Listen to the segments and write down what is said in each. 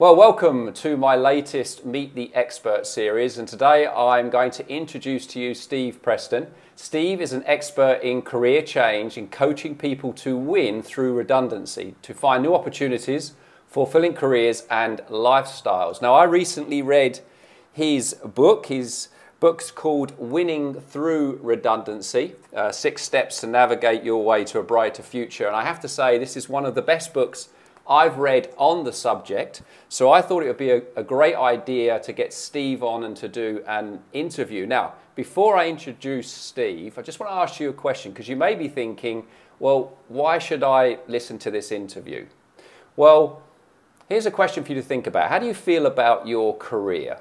Well, welcome to my latest Meet the Expert series, and today I'm going to introduce to you Steve Preston. Steve is an expert in career change, in coaching people to win through redundancy, to find new opportunities, fulfilling careers and lifestyles. Now, I recently read his book. His book's called Winning Through Redundancy, 6 Steps to Navigate Your Way to a Brighter Future. And I have to say, this is one of the best books I've read on the subject, so I thought it would be a great idea to get Steve on and to do an interview. Now, before I introduce Steve, I just want to ask you a question, because you may be thinking, well, why should I listen to this interview? Well, here's a question for you to think about. How do you feel about your career?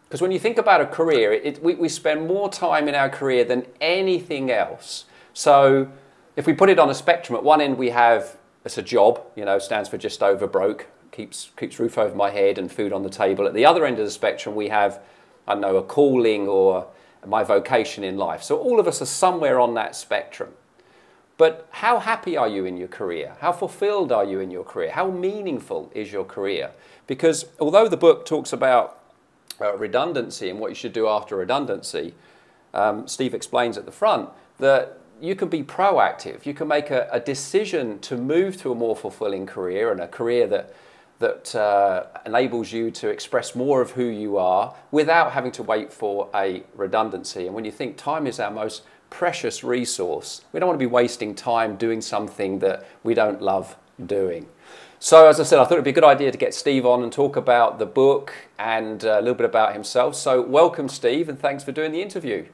Because when you think about a career, we spend more time in our career than anything else. So if we put it on a spectrum, at one end we have it's a job, stands for just over broke, keeps roof over my head and food on the table. At the other end of the spectrum, we have, I don't know, a calling or my vocation in life. So all of us are somewhere on that spectrum. But how happy are you in your career? How fulfilled are you in your career? How meaningful is your career? Because although the book talks about redundancy and what you should do after redundancy, Steve explains at the front that you can be proactive. You can make a decision to move to a more fulfilling career, and a career that enables you to express more of who you are without having to wait for a redundancy. And when you think time is our most precious resource, we don't want to be wasting time doing something that we don't love doing. So as I said, I thought it'd be a good idea to get Steve on and talk about the book and a little bit about himself. So welcome, Steve, and thanks for doing the interview.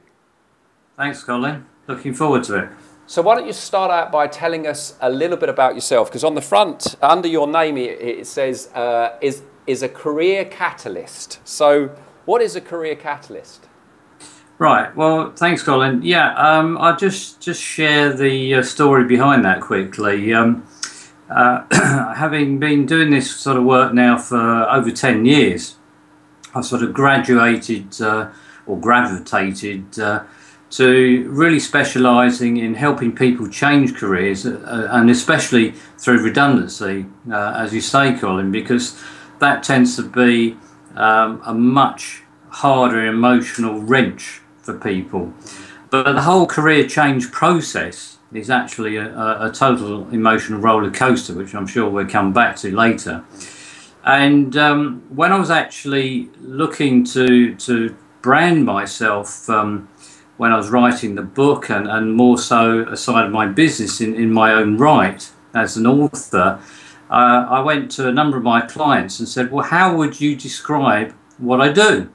Thanks, Colin. Looking forward to it. So why don't you start out by telling us a little bit about yourself? Because on the front, under your name, it says, is a career catalyst. So what is a career catalyst? Right. Well, thanks, Colin. Yeah, I'll just share the story behind that quickly. Having been doing this sort of work now for over 10 years, I sort of graduated or gravitated to really specialising in helping people change careers, and especially through redundancy, as you say, Colin, because that tends to be a much harder emotional wrench for people. But the whole career change process is actually a total emotional roller coaster, which I'm sure we'll come back to later. And when I was actually looking to brand myself, when I was writing the book, and more so aside of my business in my own right as an author, I went to a number of my clients and said, well, how would you describe what I do?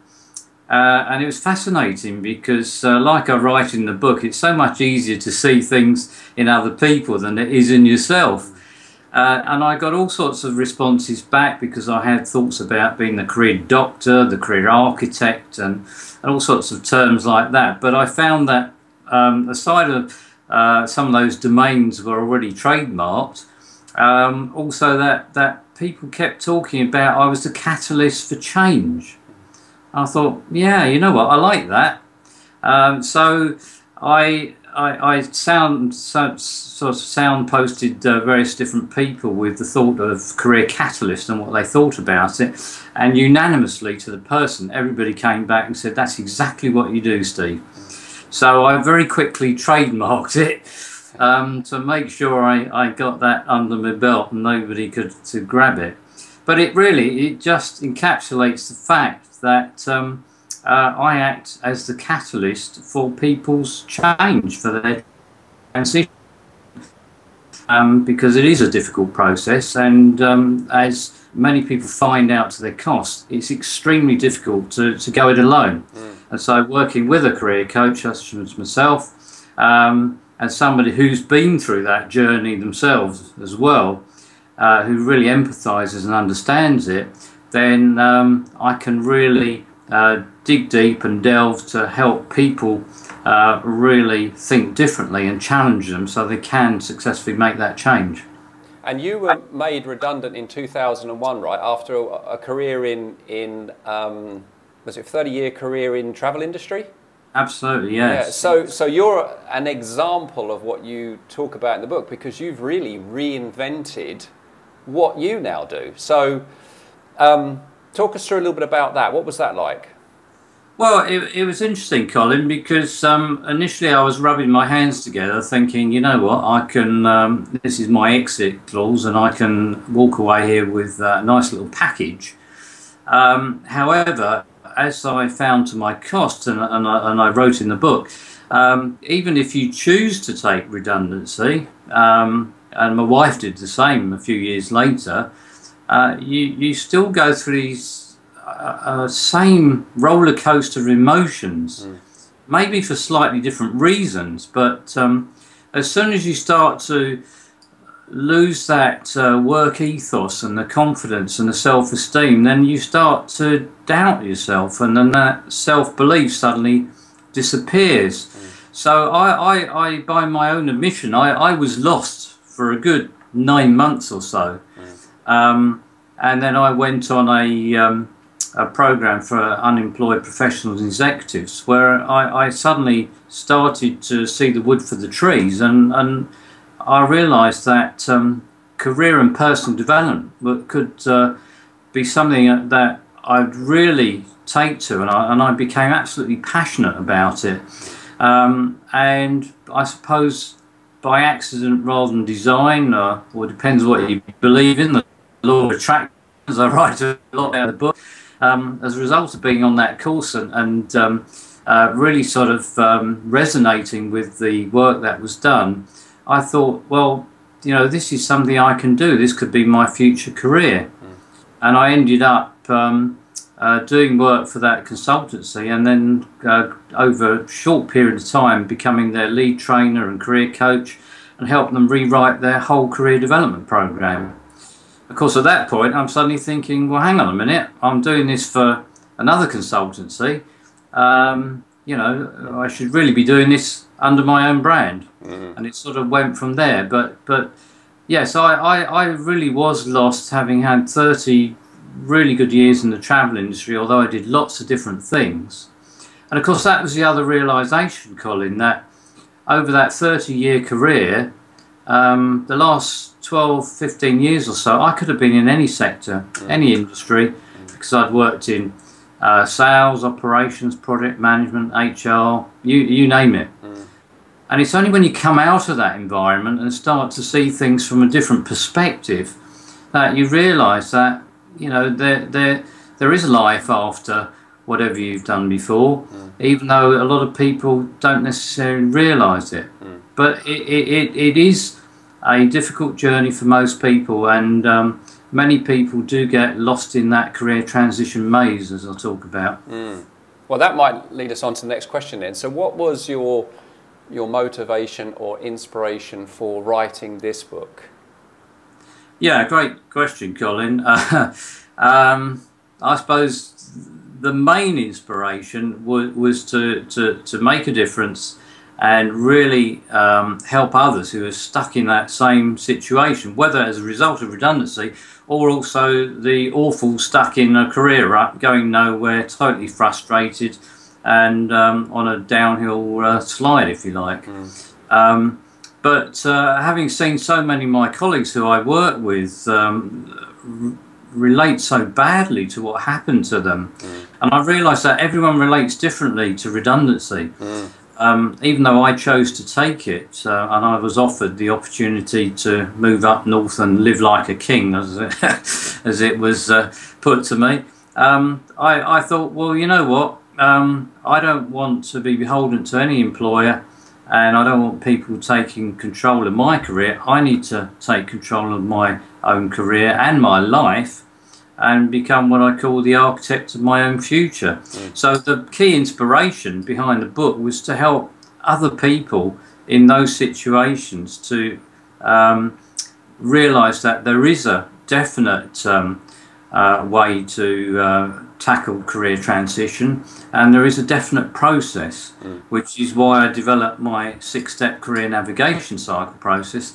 And it was fascinating because like I write in the book, it's so much easier to see things in other people than it is in yourself. And I got all sorts of responses back because I had thoughts about being the career doctor, the career architect, and all sorts of terms like that. But I found that aside of some of those domains were already trademarked, also that people kept talking about I was the catalyst for change. I thought, yeah, you know what, I like that. So I soundposted various different people with the thought of career catalyst and what they thought about it, and unanimously to the person, everybody came back and said, that's exactly what you do, Steve. So I very quickly trademarked it to make sure I got that under my belt and nobody could grab it. But it just encapsulates the fact that I act as the catalyst for people's change, for their transition, because it is a difficult process, and as many people find out to their cost, it's extremely difficult to go it alone. And so working with a career coach, such as myself, as somebody who's been through that journey themselves as well, who really empathises and understands it, then I can really dig deep and delve to help people really think differently and challenge them so they can successfully make that change. And you were made redundant in 2001, right? After a career in was it a 30-year career in travel industry? Absolutely, yes. Yeah, so you're an example of what you talk about in the book, because you've really reinvented what you now do. So Talk us through a little bit about that. What was that like? Well, it was interesting, Colin, because initially I was rubbing my hands together thinking, you know what, I can, this is my exit clause and I can walk away here with a nice little package. However, as I found to my cost, and I wrote in the book, even if you choose to take redundancy, and my wife did the same a few years later, you still go through these same roller coaster of emotions, maybe for slightly different reasons, but as soon as you start to lose that work ethos and the confidence and the self-esteem, then you start to doubt yourself, and then that self-belief suddenly disappears. So I by my own admission, I was lost for a good 9 months or so, and then I went on a program for unemployed professionals and executives, where I suddenly started to see the wood for the trees, and I realised that career and personal development could be something that I'd really take to, and I became absolutely passionate about it. And I suppose by accident rather than design, or it depends what you believe in, the law of attraction, as I write a lot about in the book, as a result of being on that course and really sort of resonating with the work that was done, I thought, well, you know, this is something I can do. This could be my future career. And I ended up doing work for that consultancy, and then over a short period of time becoming their lead trainer and career coach, and help them rewrite their whole career development program. Of course, at that point, I'm suddenly thinking, well, hang on a minute, I'm doing this for another consultancy. You know, I should really be doing this under my own brand. And it sort of went from there. But yes, I really was lost, having had 30 really good years in the travel industry, although I did lots of different things. And of course, that was the other realisation, Colin, that over that 30-year career, the last 12, 15 years or so, I could have been in any sector, any industry, because I'd worked in sales, operations, project management, HR, you name it. And it's only when you come out of that environment and start to see things from a different perspective that you realise that, you know, there is a life after whatever you've done before, even though a lot of people don't necessarily realise it. But it is a difficult journey for most people, and many people do get lost in that career transition maze, as I'll talk about. Well, that might lead us on to the next question then. So what was your motivation or inspiration for writing this book? Yeah, great question, Colin. I suppose the main inspiration was to make a difference and really help others who are stuck in that same situation, whether as a result of redundancy or also the awful stuck in a career rut, going nowhere, totally frustrated, and on a downhill slide, if you like. But having seen so many of my colleagues who I work with relate so badly to what happened to them, and I realised that everyone relates differently to redundancy. Even though I chose to take it, and I was offered the opportunity to move up north and live like a king, as it was put to me, I thought, well, you know what, I don't want to be beholden to any employer, and I don't want people taking control of my career. I need to take control of my own career and my life, and become what I call the architect of my own future. So the key inspiration behind the book was to help other people in those situations to realise that there is a definite way to tackle career transition, and there is a definite process, which is why I developed my 6-step career navigation cycle process,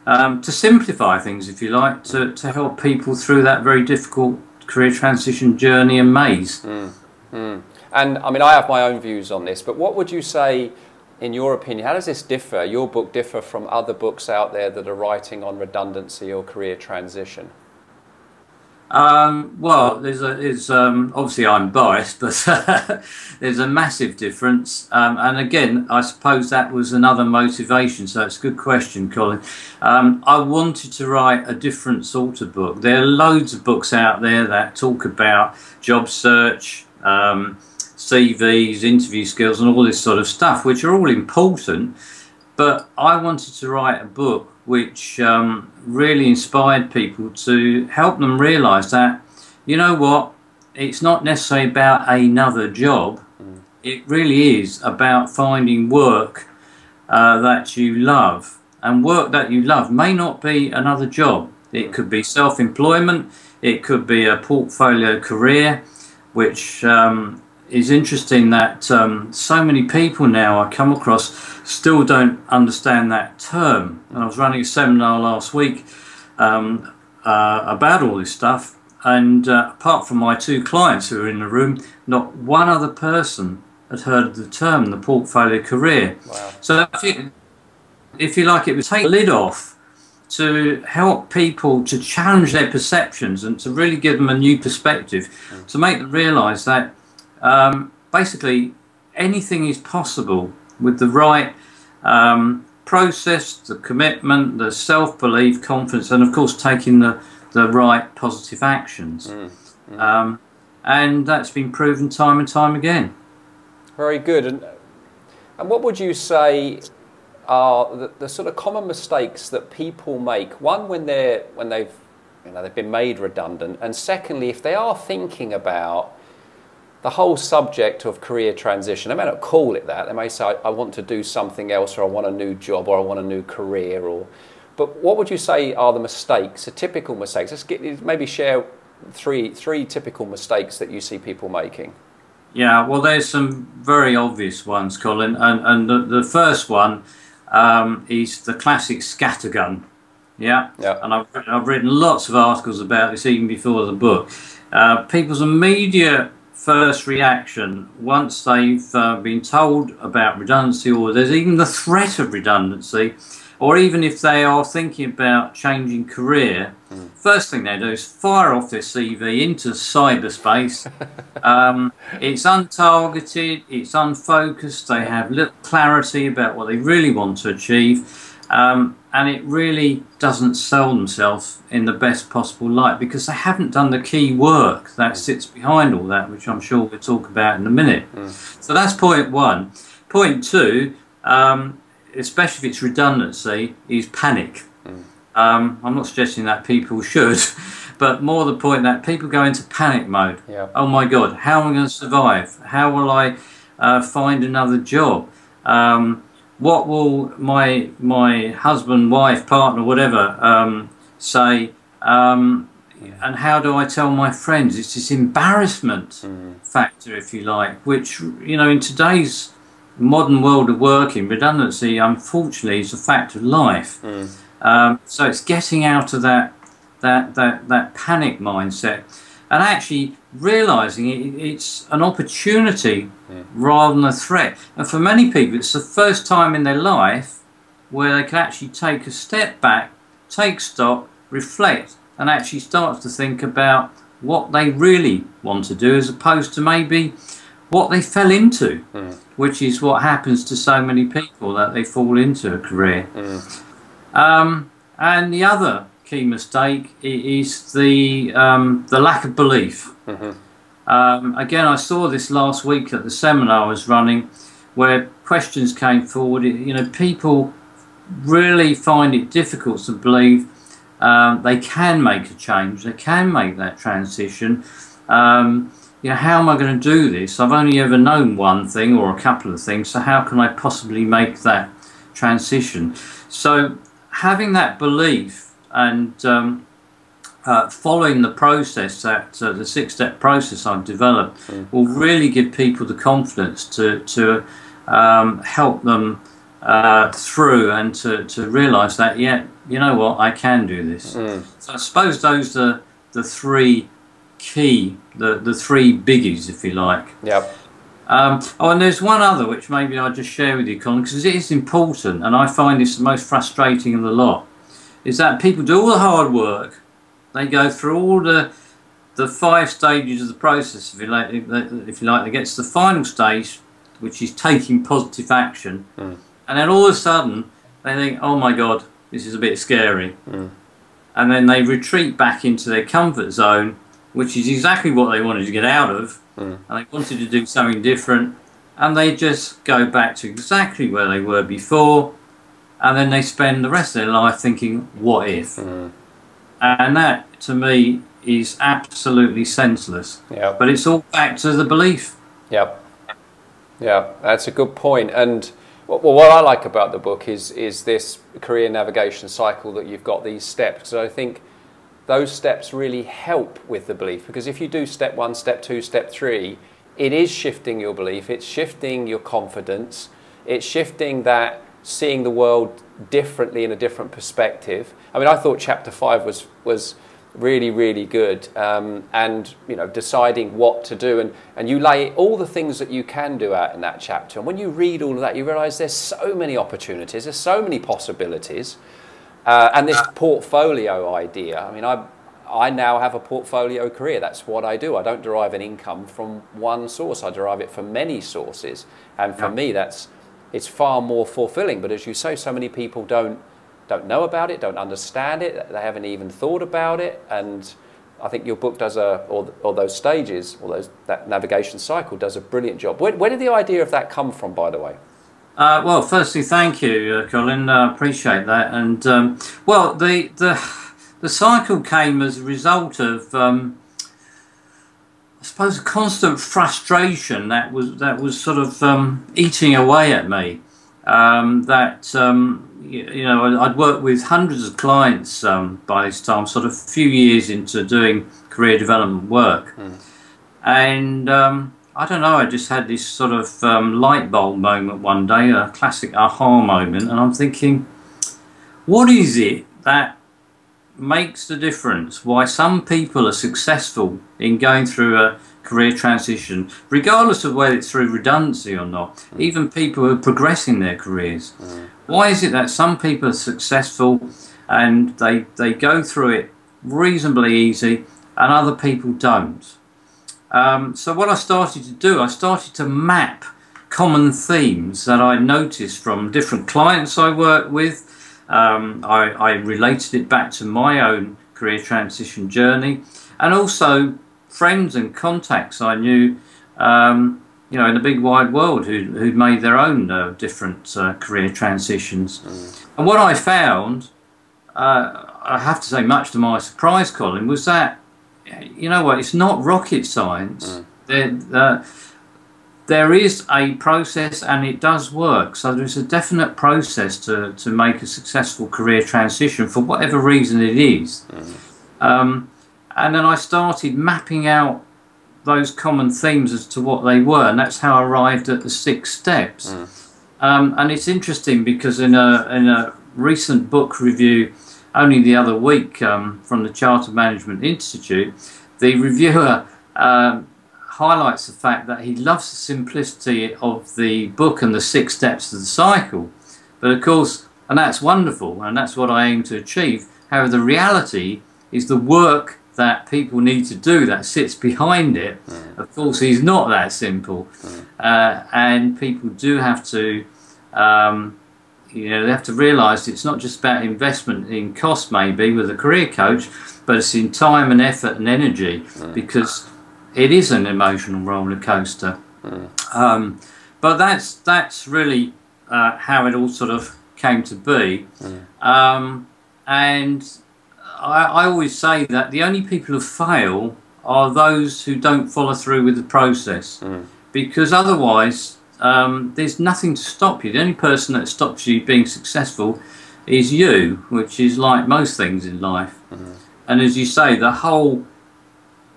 to simplify things, if you like, to help people through that very difficult career transition journey and maze. And I mean, I have my own views on this, but what would you say, in your opinion, how does this differ, your book differ from other books out there that are writing on redundancy or career transition? Well, there's obviously I'm biased, but there's a massive difference. And again, I suppose that was another motivation. So it's a good question, Colin. I wanted to write a different sort of book. There are loads of books out there that talk about job search, CVs, interview skills, and all this sort of stuff, which are all important. But I wanted to write a book which really inspired people, to help them realise that, you know what, it's not necessarily about another job. It really is about finding work that you love. And work that you love may not be another job. It could be self-employment, it could be a portfolio career, which is interesting that so many people now I come across still don't understand that term. And I was running a seminar last week about all this stuff, and apart from my two clients who were in the room, not one other person had heard of the term, the portfolio career. Wow. So if you like, it would take the lid off to help people to challenge their perceptions and to really give them a new perspective, to make them realise that basically anything is possible with the right process, the commitment, the self-belief, confidence, and of course taking the right positive actions. And that's been proven time and time again. Very good. And what would you say are the sort of common mistakes that people make? One, when they've been made redundant, and secondly, if they are thinking about the whole subject of career transition. They may not call it that. They may say, I want to do something else, or I want a new job, or I want a new career. But what would you say are the mistakes, the typical mistakes? Maybe share three typical mistakes that you see people making. Yeah, well, there's some very obvious ones, Colin. And the first one is the classic scattergun. Yeah? Yeah. And I've written lots of articles about this even before the book. People's immediate first reaction once they've been told about redundancy, or there's even the threat of redundancy, or even if they are thinking about changing career, first thing they do is fire off their CV into cyberspace. It's untargeted, it's unfocused, they have little clarity about what they really want to achieve, and it really doesn't sell themselves in the best possible light, because they haven't done the key work that sits behind all that, which I'm sure we'll talk about in a minute. So that's point one. Point two, especially if it's redundancy, is panic. I'm not suggesting that people should, but more the point that people go into panic mode. Yeah. Oh my God, how am I going to survive? How will I find another job? What will my husband, wife, partner, whatever say? And how do I tell my friends? It's this embarrassment factor, if you like, which, you know, in today's modern world of working, redundancy, unfortunately, is a fact of life. So it's getting out of that panic mindset, and actually realising it's an opportunity rather than a threat. And for many people, it's the first time in their life where they can actually take a step back, take stock, reflect, and actually start to think about what they really want to do, as opposed to maybe what they fell into, which is what happens to so many people, that they fall into a career. And the other key mistake is the lack of belief. Again, I saw this last week at the seminar I was running, where questions came forward. You know, people really find it difficult to believe they can make a change, they can make that transition. You know, how am I going to do this? I've only ever known one thing or a couple of things, so how can I possibly make that transition? So having that belief and following the process, that the 6-step process I've developed, will really give people the confidence to help them through, and to realise that, yeah, you know what, I can do this. So I suppose those are the three key, the three biggies, if you like. Yep. Oh, and there's one other which maybe I'll just share with you, Colin, because it is important, and I find this the most frustrating of the lot, is that people do all the hard work, they go through all the the 5 stages of the process, if you like, they get to the final stage, which is taking positive action, and then all of a sudden they think, oh my God, this is a bit scary, and then they retreat back into their comfort zone, which is exactly what they wanted to get out of, and they wanted to do something different, and they just go back to exactly where they were before, and then they spend the rest of their life thinking, what if? And that, to me, is absolutely senseless. Yep. But it's all back to the belief. Yep. Yeah, that's a good point. And what I like about the book is this career navigation cycle that you've got, these steps. So I think those steps really help with the belief, because if you do step 1, step 2, step 3, it is shifting your belief, it's shifting your confidence, it's shifting that seeing the world differently in a different perspective. I mean, I thought chapter 5 was really, really good, and you know, deciding what to do, and you lay all the things that you can do out in that chapter. And when you read all of that, you realise there's so many opportunities, there's so many possibilities, and this portfolio idea. I mean, I now have a portfolio career. That's what I do. I don't derive an income from one source. I derive it from many sources, and for me, it's far more fulfilling. But as you say, so many people don't know about it, don't understand it, they haven't even thought about it. And I think your book does or those stages, or that navigation cycle does a brilliant job. Where did the idea of that come from, by the way? Well, firstly, thank you, Colin. I appreciate that. And well, the cycle came as a result of, I suppose, a constant frustration that was sort of eating away at me. You know, I'd worked with hundreds of clients by this time, sort of a few years into doing career development work, and I don't know, I just had this sort of light bulb moment one day, a classic aha moment, and I'm thinking, what is it that makes the difference? Why some people are successful in going through a career transition, regardless of whether it's through redundancy or not, even people who are progressing their careers. Why is it that some people are successful and they go through it reasonably easy and other people don't? So what I started to do, I started to map common themes that I noticed from different clients I work with. I related it back to my own career transition journey, and also friends and contacts I knew, you know, in the big wide world who'd made their own different career transitions. And what I found, I have to say, much to my surprise, Colin, was that, you know what, it's not rocket science. There is a process, and it does work. So there's a definite process to make a successful career transition for whatever reason it is. And then I started mapping out those common themes as to what they were, and that's how I arrived at the 6 steps. And it's interesting because in a recent book review only the other week from the Chartered Management Institute, the reviewer highlights the fact that he loves the simplicity of the book and the 6 steps of the cycle. But of course, and that's wonderful, and that's what I aim to achieve. However, the reality is the work that people need to do that sits behind it, of course, is not that simple. And people do have to, you know, they have to realise it's not just about investment in cost, maybe, with a career coach, but it's in time and effort and energy, because it is an emotional roller coaster. But that's really how it all sort of came to be. And I always say that the only people who fail are those who don't follow through with the process, because otherwise there's nothing to stop you. The only person that stops you being successful is you, which is like most things in life. And as you say, the whole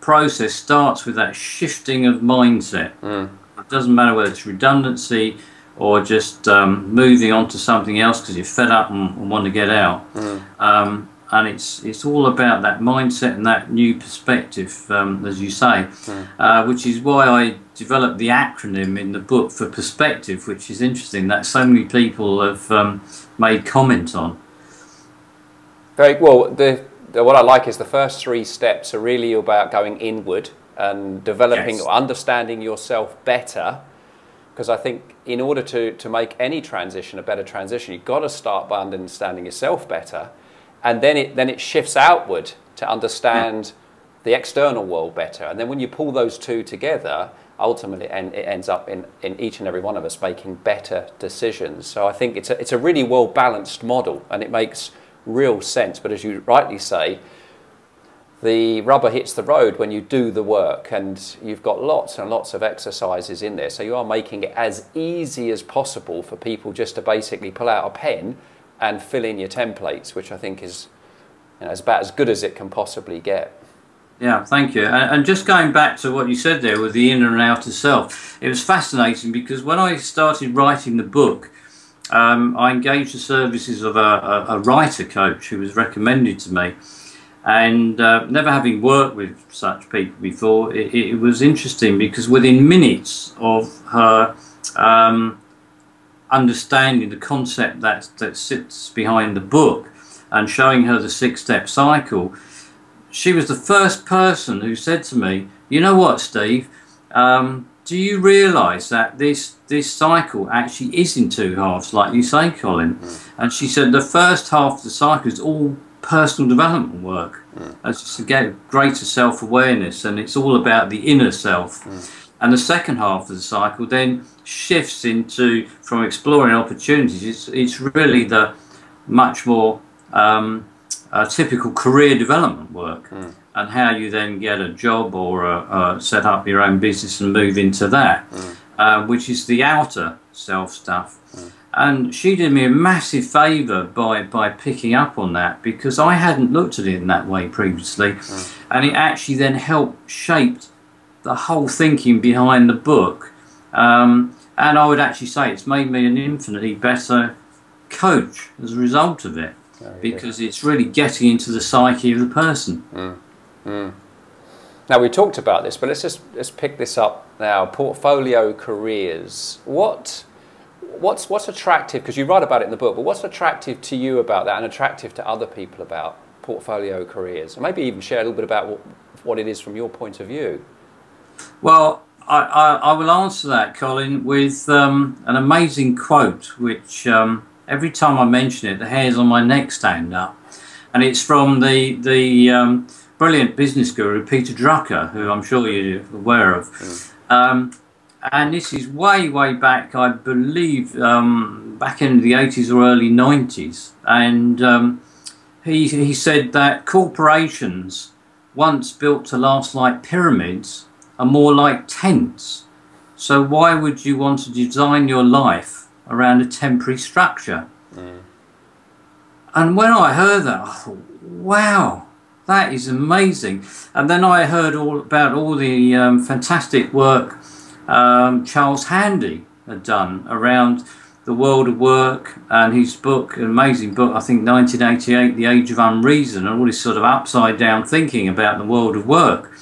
process starts with that shifting of mindset. It doesn't matter whether it's redundancy or just moving on to something else because you're fed up and want to get out. And it's all about that mindset and that new perspective, as you say, which is why I developed the acronym in the book for perspective, which is interesting that so many people have made comment on. Very well. what I like is the first 3 steps are really about going inward and developing, Yes. or understanding yourself better. Because I think in order to make any transition a better transition, you've got to start by understanding yourself better, and then it shifts outward to understand the external world better. And then when you pull those two together, ultimately it ends up in each and every one of us making better decisions. So I think it's a really well balanced model, and it makes real sense. But as you rightly say, the rubber hits the road when you do the work, and you've got lots and lots of exercises in there. So you are making it as easy as possible for people just to basically pull out a pen and fill in your templates, which I think is, you know, about as good as it can possibly get. Yeah, thank you. And just going back to what you said there with the inner and outer self, it was fascinating because when I started writing the book, I engaged the services of a writer coach who was recommended to me. And never having worked with such people before, it was interesting because within minutes of her understanding the concept that sits behind the book and showing her the 6-step cycle, she was the first person who said to me, "You know what, Steve, do you realise that this cycle actually is in 2 halves, like you say, Colin?" And she said the first half of the cycle is all personal development work, as just to get greater self-awareness, and it's all about the inner self. And the second half of the cycle then shifts into, from exploring opportunities, it's really the much more typical career development work, and how you then get a job or set up your own business and move into that, which is the outer self stuff. And she did me a massive favour by picking up on that, because I hadn't looked at it in that way previously. And it actually then helped shape the whole thinking behind the book. And I would actually say it's made me an infinitely better coach as a result of it, because it's really getting into the psyche of the person. Now, we talked about this, but let's pick this up now. Portfolio careers. What's attractive, because you write about it in the book, but what's attractive to you about that and attractive to other people about portfolio careers? And maybe even share a little bit about what it is from your point of view. Well, I will answer that, Colin, with an amazing quote, which every time I mention it, the hairs on my neck stand up. And it's from the brilliant business guru, Peter Drucker, who I'm sure you're aware of. And this is way back, I believe, back in the 80s or early 90s. And he said that corporations, once built to last like pyramids, are more like tents. So why would you want to design your life around a temporary structure? And when I heard that, I thought, wow, that is amazing. And then I heard all about all the fantastic work Charles Handy had done around the world of work, and his book, an amazing book, I think 1988, The Age of Unreason, and all this sort of upside down thinking about the world of work.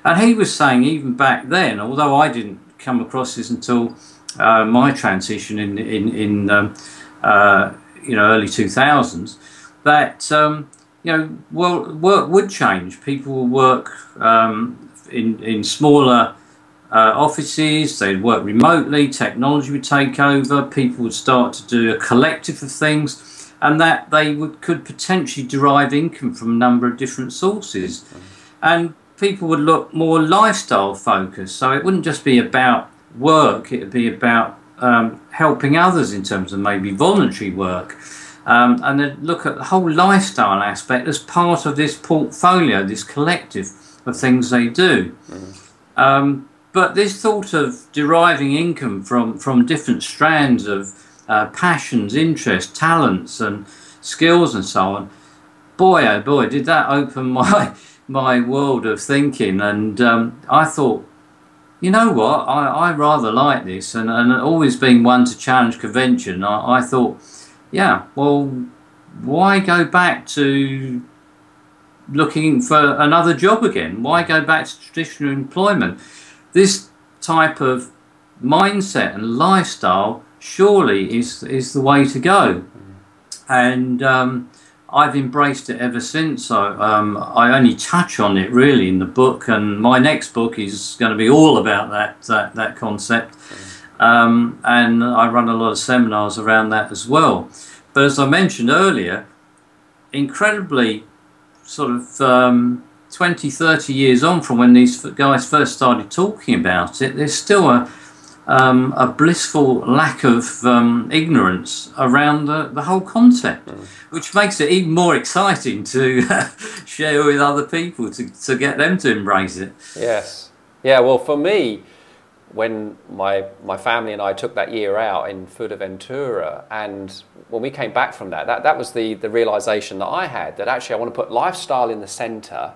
And he was saying even back then, although I didn't come across this until my transition in early 2000s, that work would change. People would work in smaller offices, they'd work remotely, technology would take over, people would start to do a collective of things, and that they could potentially derive income from a number of different sources. And people would look more lifestyle focused, so it wouldn't just be about work, it would be about helping others in terms of maybe voluntary work, and they'd look at the whole lifestyle aspect as part of this portfolio, this collective of things they do. But this thought of deriving income from different strands of passions, interests, talents and skills and so on, boy oh boy, did that open my world of thinking. And I thought, you know what, I rather like this, and always being one to challenge convention, I thought, yeah, well, why go back to looking for another job again? Why go back to traditional employment? This type of mindset and lifestyle surely is the way to go. And I've embraced it ever since. I only touch on it really in the book, and my next book is going to be all about that concept. And I run a lot of seminars around that as well. But as I mentioned earlier, incredibly sort of 20, 30 years on from when these guys first started talking about it, there's still a blissful lack of ignorance around the whole concept, which makes it even more exciting to share with other people, to get them to embrace it. Yes. Yeah, well, for me, when my family and I took that year out in Fuerteventura, and when we came back from that was the realization that I had, that actually I want to put lifestyle in the center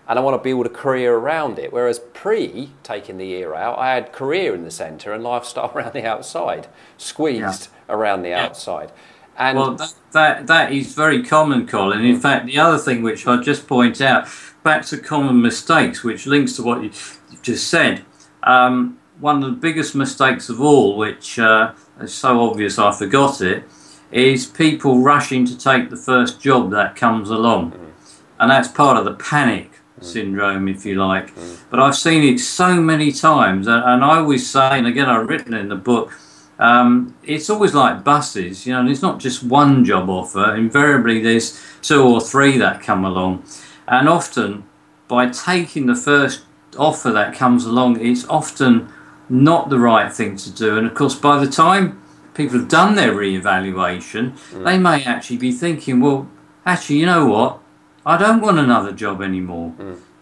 and I want to build a career around it. Whereas pre taking the year out, I had career in the center and lifestyle around the outside, squeezed around the outside. And well, that is very common, Colin. In fact, the other thing which I'll just point out, back to common mistakes, which links to what you just said. One of the biggest mistakes of all, which is so obvious I forgot it, is people rushing to take the first job that comes along. And that's part of the panic syndrome, if you like. But I've seen it so many times, and I always say, and again I've written it in the book, it's always like buses, you know, there's not just one job offer. Invariably there's 2 or 3 that come along, and often by taking the first offer that comes along, it's often not the right thing to do. And of course, by the time people have done their re-evaluation, they may actually be thinking, well, actually, you know what, I don't want another job anymore.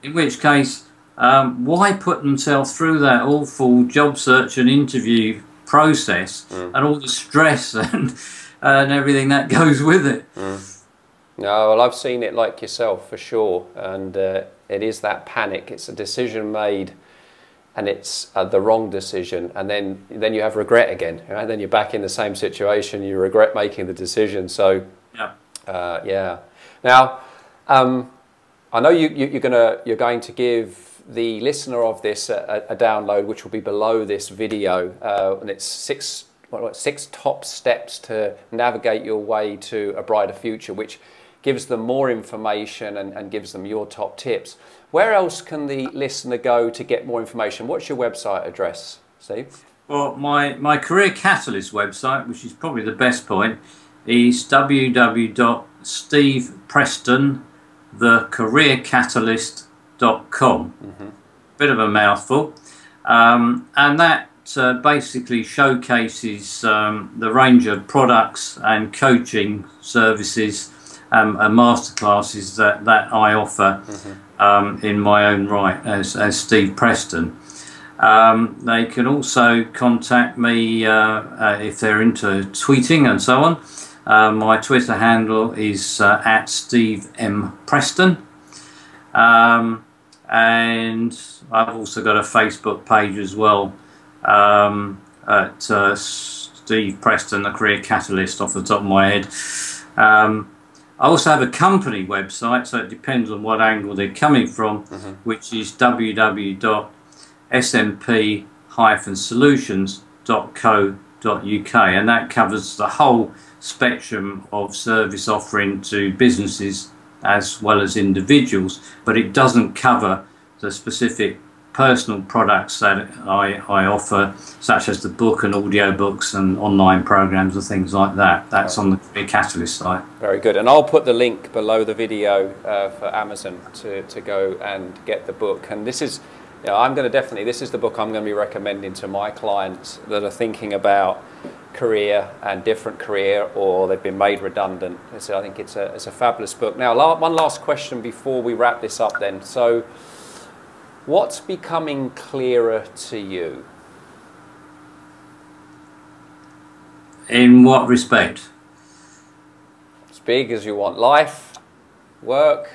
In which case, why put themselves through that awful job search and interview process and all the stress and everything that goes with it? No, well, I've seen it like yourself for sure, and it is that panic. It's a decision made, and it's the wrong decision, and then you have regret again. Right? Then you're back in the same situation. You regret making the decision. So, yeah. Now, I know you're going to give the listener of this a download, which will be below this video, and it's six top steps to navigate your way to a brighter future, which gives them more information and gives them your top tips. Where else can the listener go to get more information? What's your website address, Steve? Well, my Career Catalyst website, which is probably the best point, is www.steveprestonthecareercatalyst.com. Bit of a mouthful. And that basically showcases the range of products and coaching services and masterclasses that I offer in my own right as Steve Preston. They can also contact me if they're into tweeting and so on. My Twitter handle is at Steve M. Preston. And I've also got a Facebook page as well at Steve Preston, the Career Catalyst, off the top of my head. I also have a company website, so it depends on what angle they're coming from, which is www.smp-solutions.co.uk, and that covers the whole spectrum of service offering to businesses as well as individuals, but it doesn't cover the specific personal products that I offer, such as the book and audio books and online programs and things like that. That's on the Career Catalyst site. Very good. And I'll put the link below the video for Amazon to go and get the book. And this is, you know, this is the book I'm going to be recommending to my clients that are thinking about career and different career, or they've been made redundant. So I think it's a fabulous book. Now, one last question before we wrap this up then. So, what's becoming clearer to you? In what respect? As big as you want. Life, work?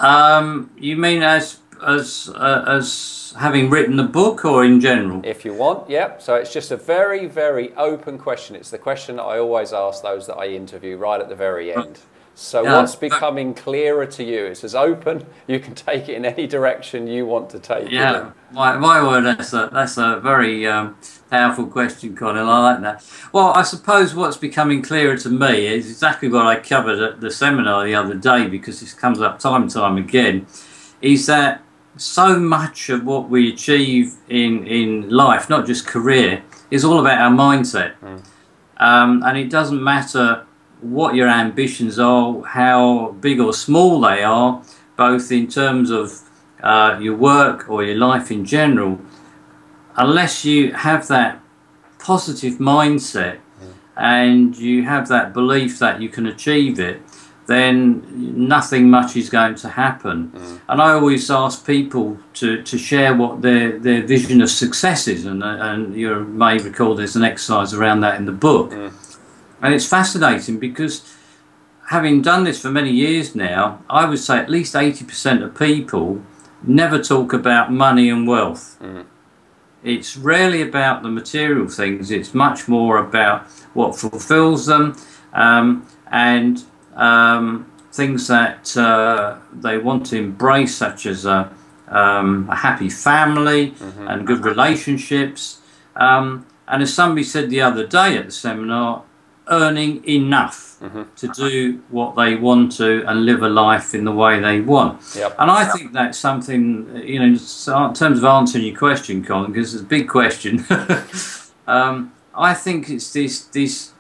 You mean as having written the book, or in general? If you want, yeah. So it's just a very, very open question. It's the question that I always ask those that I interview right at the very end. So what's becoming clearer to you? It's as open. You can take it in any direction you want to take it in. My word, that's a very powerful question, Colin. I like that. Well, I suppose what's becoming clearer to me is exactly what I covered at the seminar the other day, because this comes up time and time again, is that so much of what we achieve in life, not just career, is all about our mindset. And it doesn't matter what your ambitions are, how big or small they are, both in terms of your work or your life in general, unless you have that positive mindset and you have that belief that you can achieve it, then nothing much is going to happen. And I always ask people to share what their vision of success is, and you may recall there's an exercise around that in the book. And it's fascinating because, having done this for many years now, I would say at least 80% of people never talk about money and wealth. It's rarely about the material things. It's much more about what fulfills them, and things that they want to embrace, such as a happy family and good relationships. And as somebody said the other day at the seminar, earning enough to do what they want to and live a life in the way they want. And I think that's something, you know, in terms of answering your question, Colin, because it's a big question, I think it's this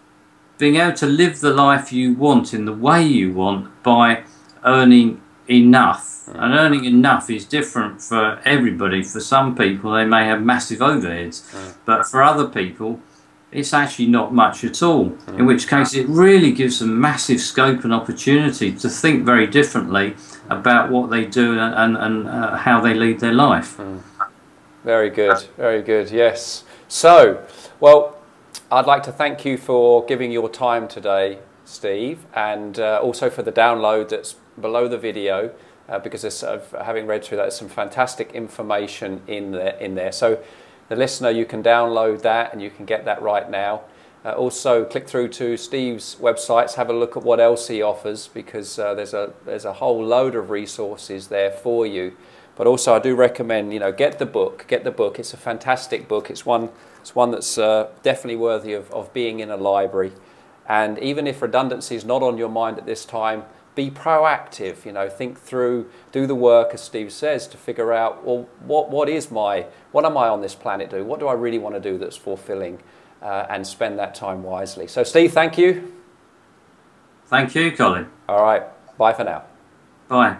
being able to live the life you want in the way you want by earning enough. And earning enough is different for everybody. For some people, they may have massive overheads, but for other people, it's actually not much at all, in which case it really gives them massive scope and opportunity to think very differently about what they do and how they lead their life. Very good, yes. So, well, I'd like to thank you for giving your time today, Steve, and also for the download that's below the video, because there's having read through that, there's some fantastic information in there. So the listener, you can download that and you can get that right now. Also, click through to Steve's websites, have a look at what else he offers, because there's a whole load of resources there for you. But also, I do recommend, you know, get the book. It's a fantastic book. It's one that's definitely worthy of being in a library. And even if redundancy is not on your mind at this time, be proactive, you know, think through, do the work, as Steve says, to figure out, well, what am I on this planet doing? What do I really want to do that's fulfilling, and spend that time wisely. So, Steve, thank you. Thank you, Colin. All right, bye for now. Bye.